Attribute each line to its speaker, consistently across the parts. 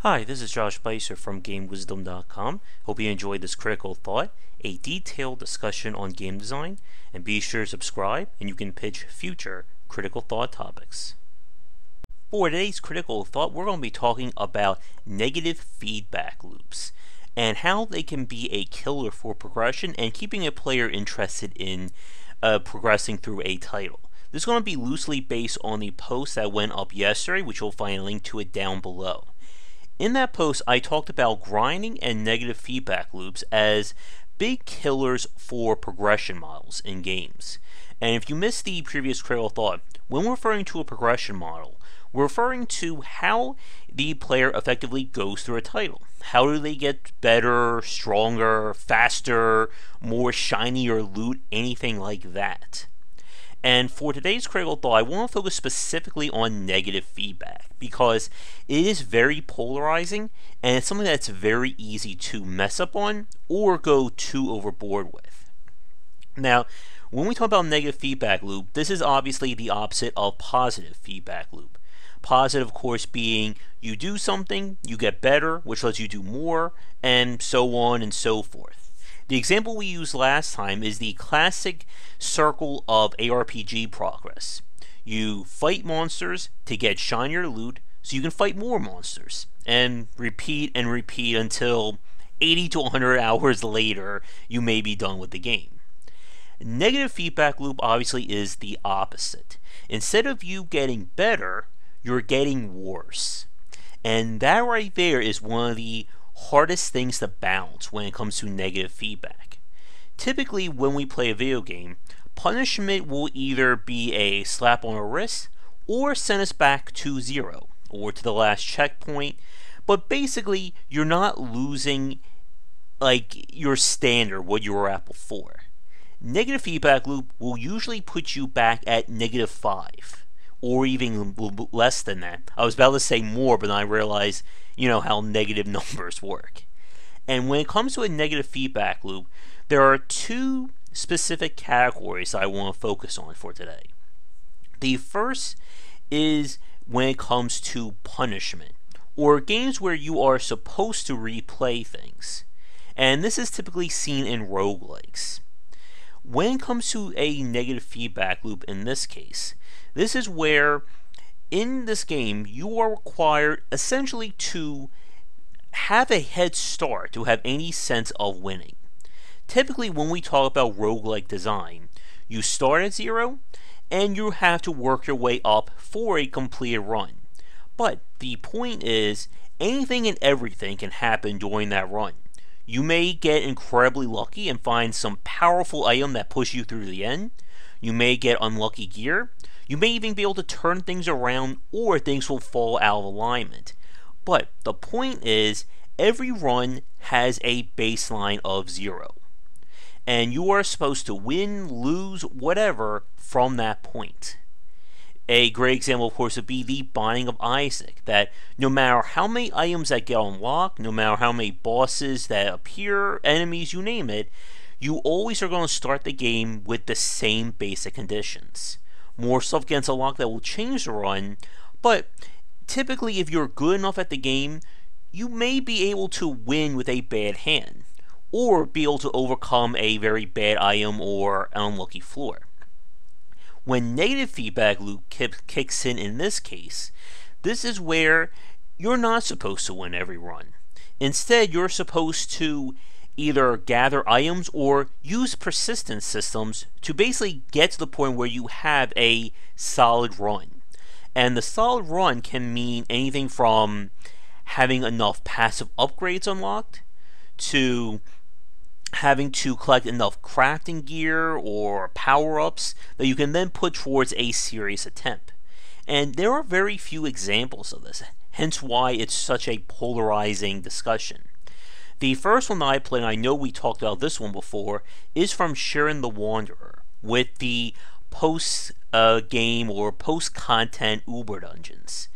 Speaker 1: Hi, this is Josh Bycer from GameWisdom.com. Hope you enjoyed this critical thought, a detailed discussion on game design, and be sure to subscribe and you can pitch future critical thought topics. For today's critical thought, we're going to be talking about negative feedback loops and how they can be a killer for progression and keeping a player interested in progressing through a title. This is going to be loosely based on the post that went up yesterday, which you'll find a link to it down below. In that post, I talked about grinding and negative feedback loops as big killers for progression models in games. And if you missed the previous critical thought, when we're referring to a progression model, we're referring to how the player effectively goes through a title. How do they get better, stronger, faster, more shinier loot, anything like that. And for today's critical thought, I want to focus specifically on negative feedback because it is very polarizing and it's something that's very easy to mess up on or go too overboard with. Now, when we talk about negative feedback loop, this is obviously the opposite of positive feedback loop. Positive, of course, being you do something, you get better, which lets you do more, and so on and so forth. The example we used last time is the classic circle of ARPG progress. You fight monsters to get shinier loot so you can fight more monsters, and repeat until 80 to 100 hours later you may be done with the game. Negative feedback loop obviously is the opposite. Instead of you getting better, you're getting worse. And that right there is one of the hardest things to balance when it comes to negative feedback. Typically, when we play a video game, punishment will either be a slap on the wrist or send us back to zero or to the last checkpoint, but basically, you're not losing like your standard, what you were at before. Negative feedback loop will usually put you back at -5 or even less than that. I was about to say more, but then I realized how negative numbers work. And when it comes to a negative feedback loop, there are two specific categories I want to focus on for today. The first is when it comes to punishment, or games where you are supposed to replay things. And this is typically seen in roguelikes. When it comes to a negative feedback loop in this case, this is where in this game, you are required essentially to have a head start to have any sense of winning. Typically, when we talk about roguelike design, you start at 0 and you have to work your way up for a completed run. But the point is, anything and everything can happen during that run. You may get incredibly lucky and find some powerful item that pushes you through the end. You may get unlucky gear. You may even be able to turn things around or things will fall out of alignment. But the point is, every run has a baseline of 0. And you are supposed to win, lose, whatever from that point. A great example, of course, would be the Binding of Isaac, that no matter how many items that get unlocked, no matter how many bosses that appear, enemies, you name it, you always are going to start the game with the same basic conditions. More stuff gets unlocked that will change the run, but typically if you're good enough at the game, you may be able to win with a bad hand, or be able to overcome a very bad item or an unlucky floor. When negative feedback loop kicks in this case, this is where you're not supposed to win every run. Instead, you're supposed to either gather items or use persistence systems to basically get to the point where you have a solid run. And the solid run can mean anything from having enough passive upgrades unlocked to having to collect enough crafting gear or power-ups that you can then put towards a serious attempt. And there are very few examples of this, hence why it's such a polarizing discussion. The first one that I played, and I know we talked about this one before, is from Sharon the Wanderer, with the post-game or post-content Uber dungeons.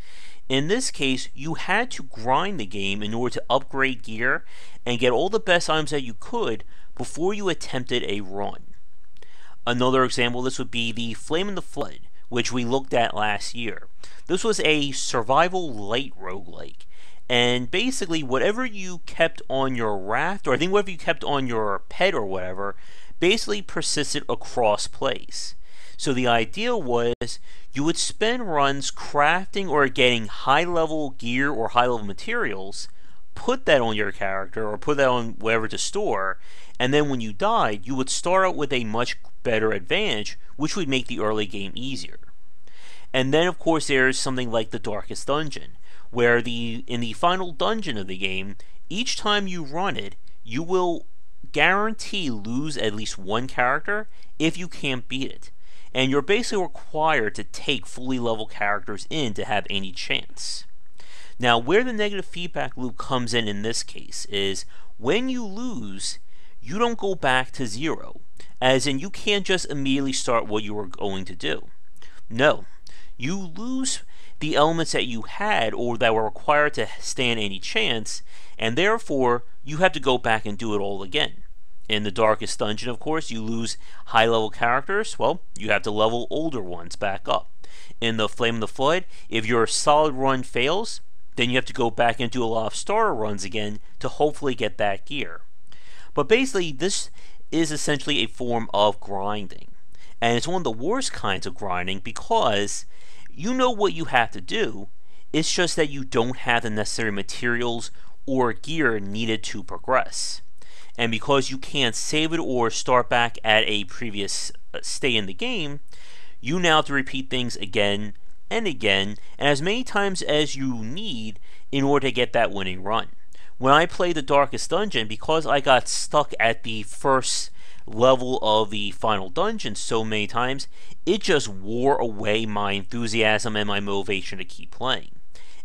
Speaker 1: In this case, you had to grind the game in order to upgrade gear and get all the best items that you could before you attempted a run. Another example of this would be the Flame in the Flood, which we looked at last year. This was a survival light roguelike, And basically, whatever you kept on your raft, or I think whatever you kept on your pet or whatever, basically persisted across plays. So the idea was you would spend runs crafting or getting high-level gear or high-level materials, put that on your character or put that on wherever to store, and then when you died, you would start out with a much better advantage, which would make the early game easier. And then, of course, there's something like the Darkest Dungeon, where in the final dungeon of the game, each time you run it, you will guarantee lose at least one character if you can't beat it. And you're basically required to take fully level characters in to have any chance. Now, where the negative feedback loop comes in this case is when you lose, you don't go back to zero, as in you can't just immediately start what you were going to do. No, you lose the elements that you had or that were required to stand any chance, and therefore you have to go back and do it all again. In the Darkest Dungeon, of course, you lose high-level characters. Well, you have to level older ones back up. In the Flame of the Flood, if your solid run fails, then you have to go back and do a lot of starter runs again to hopefully get that gear. But basically, this is essentially a form of grinding. And it's one of the worst kinds of grinding because you know what you have to do. It's just that you don't have the necessary materials or gear needed to progress. And because you can't save it or start back at a previous stay in the game, you now have to repeat things again and again, and as many times as you need in order to get that winning run. When I played the Darkest Dungeon, because I got stuck at the first level of the final dungeon so many times, it just wore away my enthusiasm and my motivation to keep playing.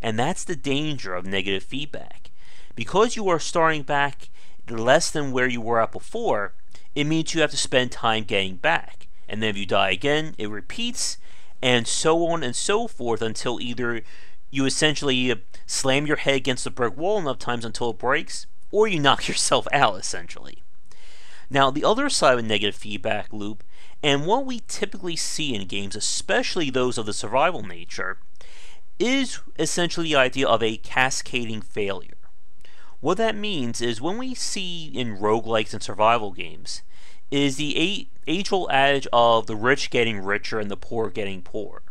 Speaker 1: And that's the danger of negative feedback. Because you are starting back less than where you were at before, it means you have to spend time getting back. And then if you die again, it repeats, and so on and so forth until either you essentially slam your head against the brick wall enough times until it breaks, or you knock yourself out, essentially. Now, the other side of a negative feedback loop, and what we typically see in games, especially those of the survival nature, is essentially the idea of a cascading failure. What that means is when we see in roguelikes and survival games is the age-old adage of the rich getting richer and the poor getting poorer.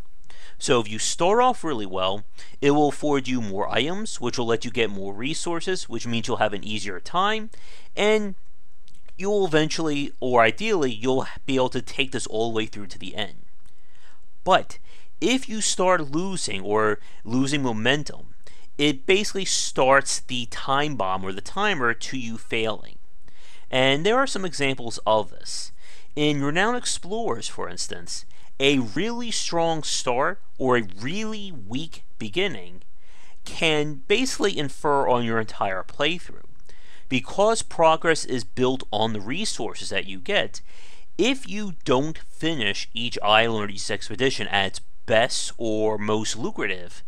Speaker 1: So if you start off really well, it will afford you more items, which will let you get more resources, which means you'll have an easier time, and you'll eventually, or ideally, you'll be able to take this all the way through to the end. But if you start losing momentum, it basically starts the time bomb or the timer to you failing. And there are some examples of this. In Renowned Explorers, for instance, a really strong start or a really weak beginning can basically infer on your entire playthrough. Because progress is built on the resources that you get, if you don't finish each island or each expedition at its best or most lucrative,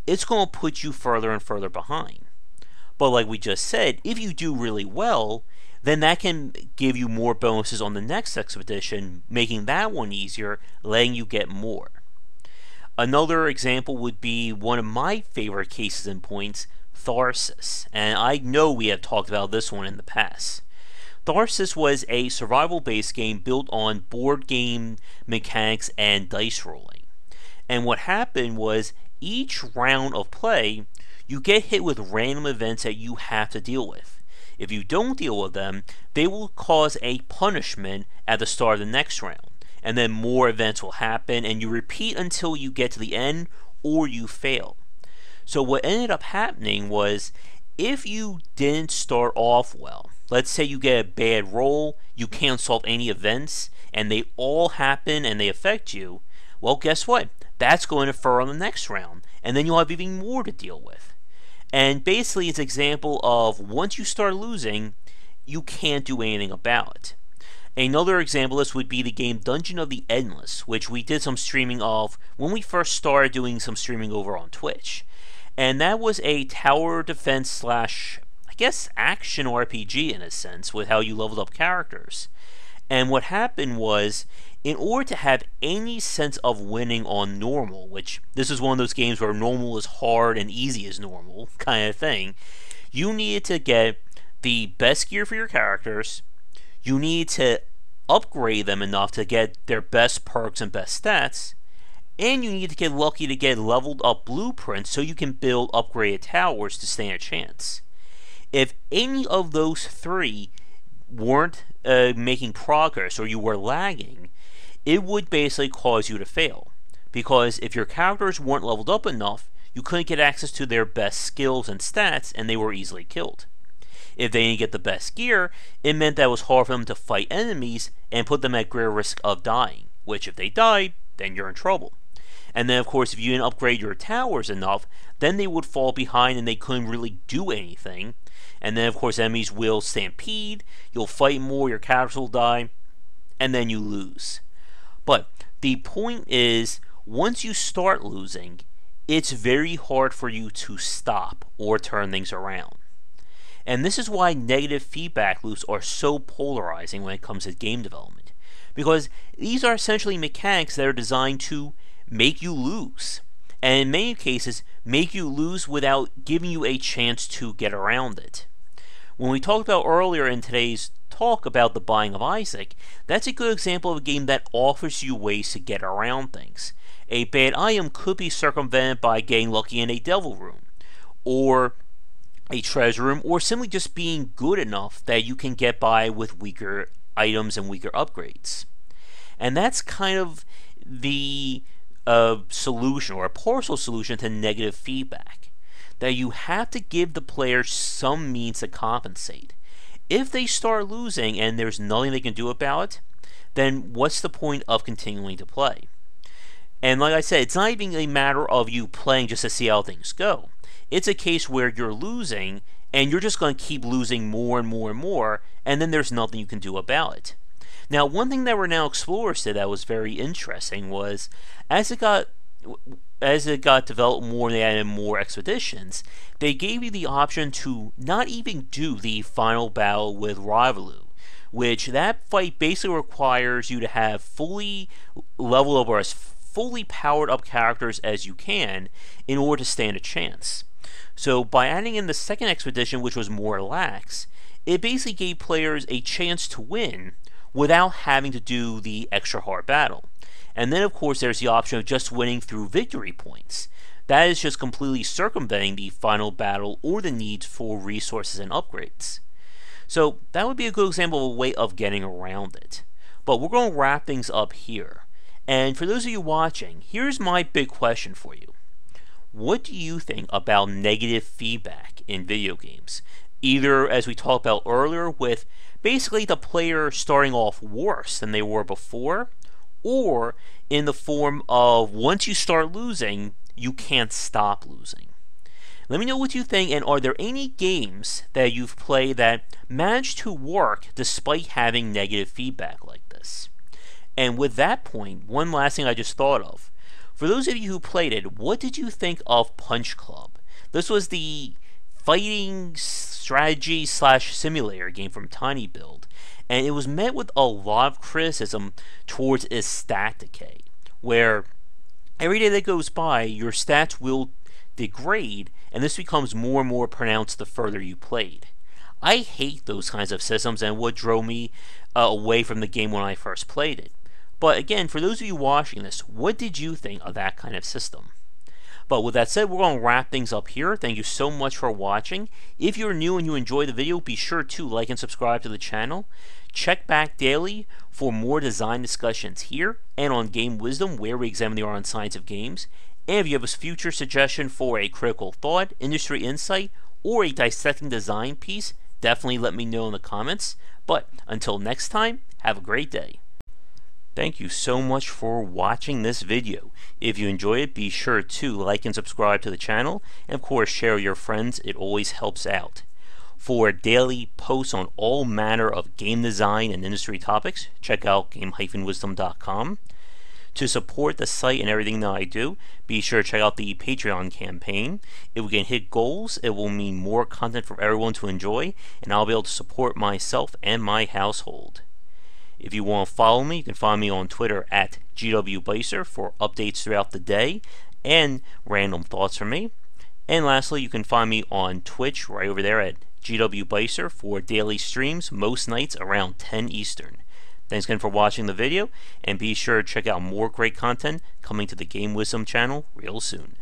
Speaker 1: it's going to put you further and further behind. But like we just said, if you do really well, then that can give you more bonuses on the next expedition, making that one easier, letting you get more. Another example would be one of my favorite cases and points, Tharsis, and I know we have talked about this one in the past. Tharsis was a survival-based game built on board game mechanics and dice rolling. And what happened was, each round of play, you get hit with random events that you have to deal with. If you don't deal with them, they will cause a punishment at the start of the next round. And then more events will happen, and you repeat until you get to the end, or you fail. So what ended up happening was, if you didn't start off well, let's say you get a bad roll, you can't solve any events, and they all happen and they affect you, well, guess what? That's going to infer on the next round, and then you'll have even more to deal with. And basically, it's an example of once you start losing, you can't do anything about it. Another example of this would be the game Dungeon of the Endless, which we did some streaming of when we first started doing some streaming over on Twitch. And that was a tower defense slash, I guess, action RPG in a sense, with how you leveled up characters. And what happened was, in order to have any sense of winning on normal, which this is one of those games where normal is hard and easy is normal kind of thing, you needed to get the best gear for your characters, you need to upgrade them enough to get their best perks and best stats, and you need to get lucky to get leveled up blueprints so you can build upgraded towers to stand a chance. If any of those three weren't making progress or you were lagging, it would basically cause you to fail. Because if your characters weren't leveled up enough, you couldn't get access to their best skills and stats, and they were easily killed. If they didn't get the best gear, it meant that it was hard for them to fight enemies and put them at greater risk of dying, which if they died, then you're in trouble. And then of course if you didn't upgrade your towers enough, then they would fall behind and they couldn't really do anything. And then of course enemies will stampede, you'll fight more, your characters will die, and then you lose. But the point is, once you start losing, it's very hard for you to stop or turn things around. And this is why negative feedback loops are so polarizing when it comes to game development. Because these are essentially mechanics that are designed to make you lose. And in many cases, make you lose without giving you a chance to get around it. When we talked about earlier in today's talk about the Binding of Isaac, that's a good example of a game that offers you ways to get around things. A bad item could be circumvented by getting lucky in a devil room, or a treasure room, or simply just being good enough that you can get by with weaker items and weaker upgrades. And that's kind of the solution, or a partial solution to negative feedback. That you have to give the player some means to compensate. If they start losing and there's nothing they can do about it, then what's the point of continuing to play? And like I said, it's not even a matter of you playing just to see how things go. It's a case where you're losing and you're just going to keep losing more and more and more, and then there's nothing you can do about it. Now, one thing that Renowned Explorers did that was very interesting was, as it got developed more and they added more expeditions, they gave you the option to not even do the final battle with Rivalu, which that fight basically requires you to have fully leveled up or as fully powered up characters as you can in order to stand a chance. So by adding in the second expedition, which was more lax, it basically gave players a chance to win without having to do the extra hard battle. And then of course there's the option of just winning through victory points. That is just completely circumventing the final battle or the need for resources and upgrades. So that would be a good example of a way of getting around it. But we're going to wrap things up here. And for those of you watching, here's my big question for you. What do you think about negative feedback in video games? Either, as we talked about earlier, with basically the player starting off worse than they were before, or in the form of once you start losing, you can't stop losing. Let me know what you think, and are there any games that you've played that managed to work despite having negative feedback like this? And with that point, one last thing I just thought of. For those of you who played it, what did you think of Punch Club? This was the fighting strategy / simulator game from Tiny Build, and it was met with a lot of criticism towards its stat decay, where every day that goes by, your stats will degrade, and this becomes more and more pronounced the further you played. I hate those kinds of systems and what drove me away from the game when I first played it. But again, for those of you watching this, what did you think of that kind of system? But with that said, we're going to wrap things up here. Thank you so much for watching. If you're new and you enjoyed the video, be sure to like and subscribe to the channel. Check back daily for more design discussions here and on Game Wisdom, where we examine the art and science of games. And if you have a future suggestion for a critical thought, industry insight, or a dissecting design piece, definitely let me know in the comments. But until next time, have a great day. Thank you so much for watching this video. If you enjoy it, be sure to like and subscribe to the channel, and of course share with your friends. It always helps out. For daily posts on all manner of game design and industry topics, check out game-wisdom.com. To support the site and everything that I do, be sure to check out the Patreon campaign. If we can hit goals, it will mean more content for everyone to enjoy, and I'll be able to support myself and my household. If you want to follow me, you can find me on Twitter at GWBycer for updates throughout the day and random thoughts from me. And lastly, you can find me on Twitch right over there at GWBycer for daily streams most nights around 10 Eastern. Thanks again for watching the video, and be sure to check out more great content coming to the Game Wisdom channel real soon.